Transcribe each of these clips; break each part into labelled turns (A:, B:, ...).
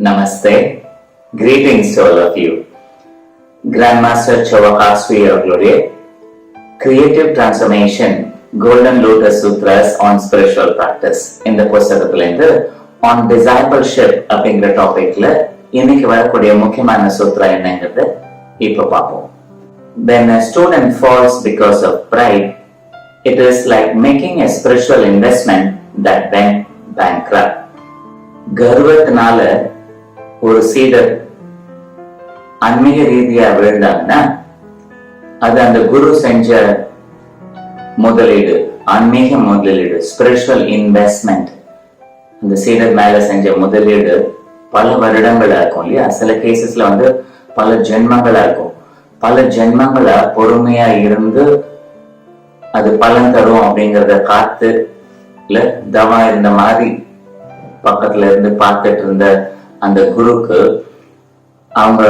A: Namaste. Greetings to all of you. Grandmaster Chavakasvi அவர்களுடைய Creative Transformation Golden Lotus Sutras on Spiritual Practice இந்த புத்தகத்திலிருந்து On Discipleship அப்படிங்கிற டாபிக்ல இன்னைக்கு வரக்கூடிய முக்கியமான சூத்ரா என்னங்கிறது இப்ப பார்ப்போம். When a student falls because of pride, it is like making a spiritual investment that went bankrupt. கர்வத்தினால ஒரு சீடர் ஆன்மீக ரீதியா விழுந்தாங்கன்னா அது அந்த குரு செஞ்ச முதலீடு, ஆன்மீக முதலீடு, ஸ்பிரிச்சுவல் இன்வெஸ்ட்மெண்ட். அந்த சீடர் மேல செஞ்ச முதலீடு பல வருடங்களா இருக்கும் இல்லையா? சில கேசஸ்ல பல ஜென்மங்களா இருக்கும். பல ஜென்மங்களா பொறுமையா இருந்து அது பலன் தரும் அப்படிங்கறத காத்து தவா இருந்த மாதிரி பக்கத்துல இருந்து பார்த்துட்டு இருந்த அந்த குருக்கு அவங்க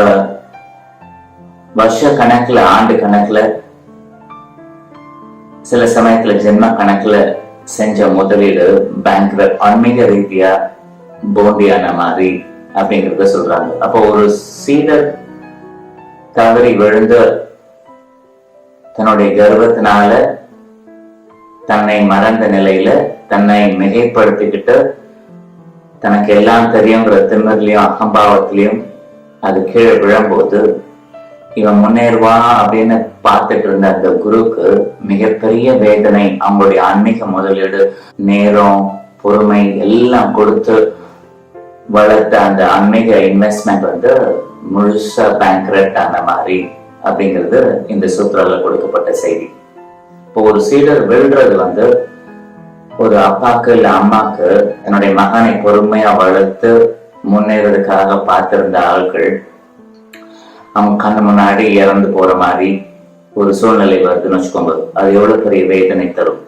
A: வருஷ கணக்குல, ஆண்டு கணக்குல, சில சமயத்துல ஜென்ம கணக்குல செஞ்ச முதலீடு பேங்க்ல ஆன்மீக ரீதியா போண்டியான மாதிரி அப்படிங்கறத சொல்றாங்க. அப்போ ஒரு சீடர் தவறி விழுந்து தன்னுடைய கர்வத்தினால தன்னை மறந்த நிலையில தன்னை மிகைப்படுத்திக்கிட்டு தனக்கு எல்லாம் தெரியுங்கிற திமிர்லயும் அகம்பாவத்திலையும் அது கீழே விழும்போது இவன் முன்னேறுவான் அப்படின்னு பார்த்துட்டு இருந்த அந்த குருக்கு மிகப்பெரிய வேதனை. அவங்களுடைய ஆன்மீக முதலீடு, நேரம், பொறுமை எல்லாம் கொடுத்து வளர்த்த அந்த ஆன்மீக இன்வெஸ்ட்மெண்ட் முழுசா பேங்க்ரப்ட் ஆன மாதிரி அப்படிங்கிறது இந்த சூத்திரால கொடுக்கப்பட்ட செய்தி. இப்போ ஒரு சீடர் விழுறது ஒரு அப்பாக்கு இல்ல அம்மாக்கு தன்னுடைய மகனை பொறுமையா வளர்த்து முன்னேறதுக்காக பார்த்திருந்த ஆட்கள் அவங்க கண்ணு முன்னாடி இறந்து போற மாதிரி ஒரு சூழ்நிலை வருதுன்னு வச்சுக்கோங்க. அது எவ்வளவு பெரிய வேதனை தரும்.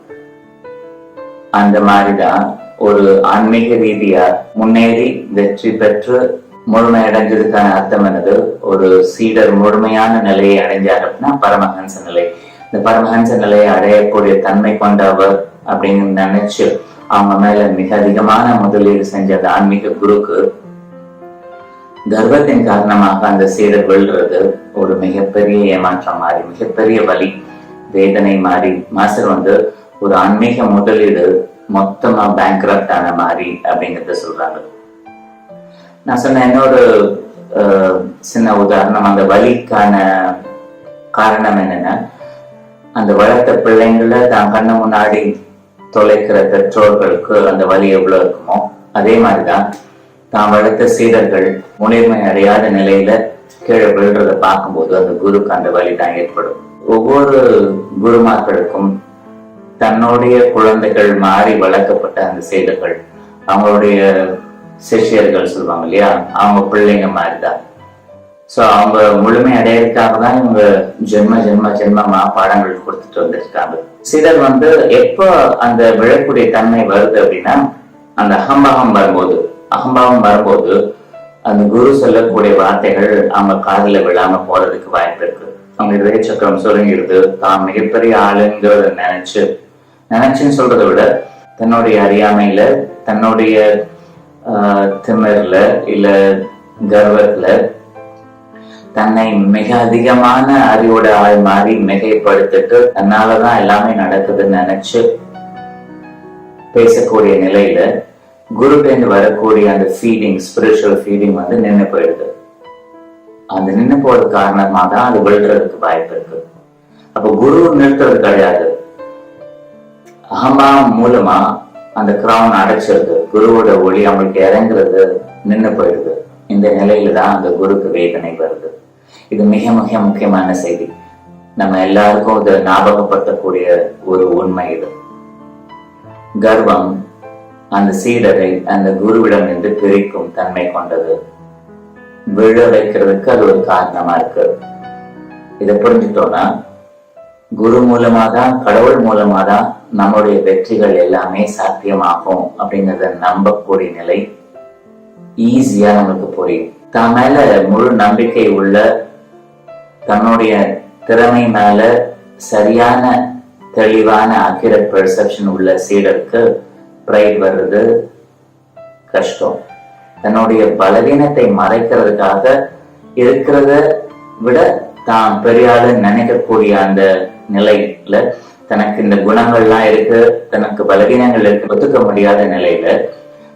A: அந்த மாதிரிதான் ஒரு ஆன்மீக ரீதியா முன்னேறி வெற்றி பெற்று முழுமை அடைஞ்சதுக்கான அர்த்தம் என்னது? ஒரு சீடர் முழுமையான நிலையை அடைஞ்சார் அப்படின்னா பரமஹன்ச நிலை. இந்த பரமஹன்ச நிலையை அடையக்கூடிய தன்மை கொண்டவர் அப்படின்னு நினைச்சு அவங்க மேல மிக அதிகமான முதலீடு செஞ்ச அந்த ஆன்மீக குருக்கு கர்வத்தின் காரணமாக அந்த சீடர் விழுறது ஒரு மிகப்பெரிய ஏமாற்றம் மாறி, மிகப்பெரிய வலி, வேதனை மாறி, மாஸ்டர் ஒரு ஆன்மீக முதலீடு மொத்தமா பேங்க்ரப்ட் ஆன மாதிரி அப்படிங்கறத சொல்றாங்க. நான் சொன்ன இன்னொரு சின்ன உதாரணம், அந்த வலிக்கான காரணம் என்னன்னா, அந்த வளர்த்த பிள்ளைங்களை தான் கண்ணு முன்னாடி தொலைக்கிற பெற்றோர்களுக்கு அந்த வலி எவ்வளவு இருக்குமோ அதே மாதிரிதான் தான் வளர்த்த சீடர்கள் முனைமை அடையாத நிலையில கீழே விழுறத பார்க்கும்போது அந்த குருக்கு அந்த வலி தான் ஏற்படும். ஒவ்வொரு குருமார்களுக்கும் தன்னுடைய குழந்தைகள் மாறி வளர்க்கப்பட்ட அந்த சீடர்கள், அவங்களுடைய சிஷியர்கள் சொல்லுவாங்க இல்லையா, அவங்க பிள்ளைங்க மாதிரிதான். சோ அவங்க முழுமை அடையறதுக்காக தான் இவங்க ஜென்மமா பாடங்கள் கொடுத்துட்டு வந்திருக்காங்க. சிலர் எப்ப அந்த விழக்கூடிய தன்மை வருது அப்படின்னா, அந்த அகம்பாவம் வரும்போது அந்த குரு சொல்லக்கூடிய வார்த்தைகள் அவங்க காதுல விழாம போறதுக்கு வாய்ப்பு இருக்கு. அவங்க இதய சக்கரம் சுருங்கிடுது. தான் மிகப்பெரிய ஆளுங்கிறத நினைச்சுன்னு சொல்றதை விட தன்னுடைய அறியாமையில, தன்னுடைய திமிர்ல இல்ல கர்வத்துல தன்னை மிக அதிகமான அறிவோட ஆள் மாறி மிகைப்படுத்திட்டு தன்னாலதான் எல்லாமே நடக்குதுன்னு நினைச்சு பேசக்கூடிய நிலையில குருட்டேந்து வரக்கூடிய அந்த ஃபீடிங், ஸ்பிரிச்சுவல் ஃபீடிங் நின்று போயிடுது. அந்த நின்று போறது காரணமா தான் அது விழுறதுக்கு வாய்ப்பு இருக்கு. அப்ப குரு நிறுத்துறது கிடையாது, அகம்பாவம் மூலமா அந்த கிரவுன் அடைச்சிருது. குருவோட ஒளி அவங்களுக்கு இறங்குறது நின்று போயிடுது. இந்த நிலையில தான் அந்த குருக்கு வேதனை வருது. இது மிக மிக முக்கியமான செய்தி. நம்ம எல்லாருக்கும் இதை ஞாபகப்படுத்தக்கூடிய ஒரு உண்மை இது. கர்வம் அந்த சீடரை அந்த குருவிடம் இருந்து பிரிக்கும் தன்மை கொண்டது. விழ வைக்கிறதுக்கு அது ஒரு காரணமா இருக்கு. இதை புரிஞ்சுட்டோம்னா குரு மூலமாதான், கடவுள் மூலமாதான் நம்முடைய வெற்றிகள் எல்லாமே சாத்தியமாகும் அப்படிங்கறத நம்பக்கூடிய நிலை ஈஸியா நமக்கு புரியும். தான் மேல முழு நம்பிக்கை உள்ள, தன்னுடைய திறமை மேல சரியான தெளிவான அக்யூரேட் பெர்செப்ஷன் உள்ள சீடருக்கு பிரைட் வர்றது கஷ்டம். தன்னுடைய பலவீனத்தை மறைக்கிறதுக்காக இருக்கிறத விட தான் பெரிய ஆளு நினைக்கக்கூடிய அந்த நிலையில, தனக்கு இந்த குணங்கள்லாம் இருக்கு, தனக்கு பலவீனங்கள் இருக்கு ஒத்துக்க முடியாத நிலையில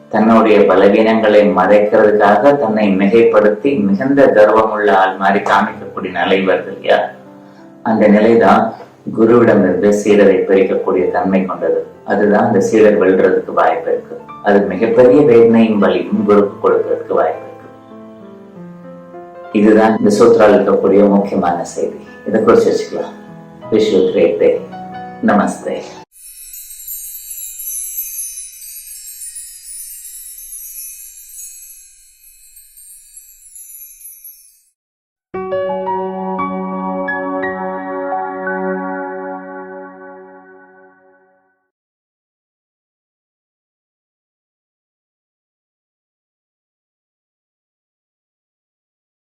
A: தன்னுடைய பலவீனங்களை மறைக்கிறதுக்காக தன்னை மிகைப்படுத்தி மிகுந்த கர்வம் உள்ள ஆள் மாதிரி காமிக்கக்கூடிய நிலை வருது இல்லையா? அந்த நிலைதான் குருவிடமிருந்து சீடரை பிரிக்கக்கூடிய தன்மை கொண்டது. அதுதான் அந்த சீடர் வெல்றதுக்கு வாய்ப்பு இருக்கு. அது மிகப்பெரிய வேதனையும் வலியும் குருக்கு கொடுக்கறதுக்கு வாய்ப்பு இருக்கு. இதுதான் இந்த சூத்ரால் இருக்கக்கூடிய முக்கியமான செய்தி. இதை குறிச்சு வச்சுக்கலாம். Wish you great day. Namaste.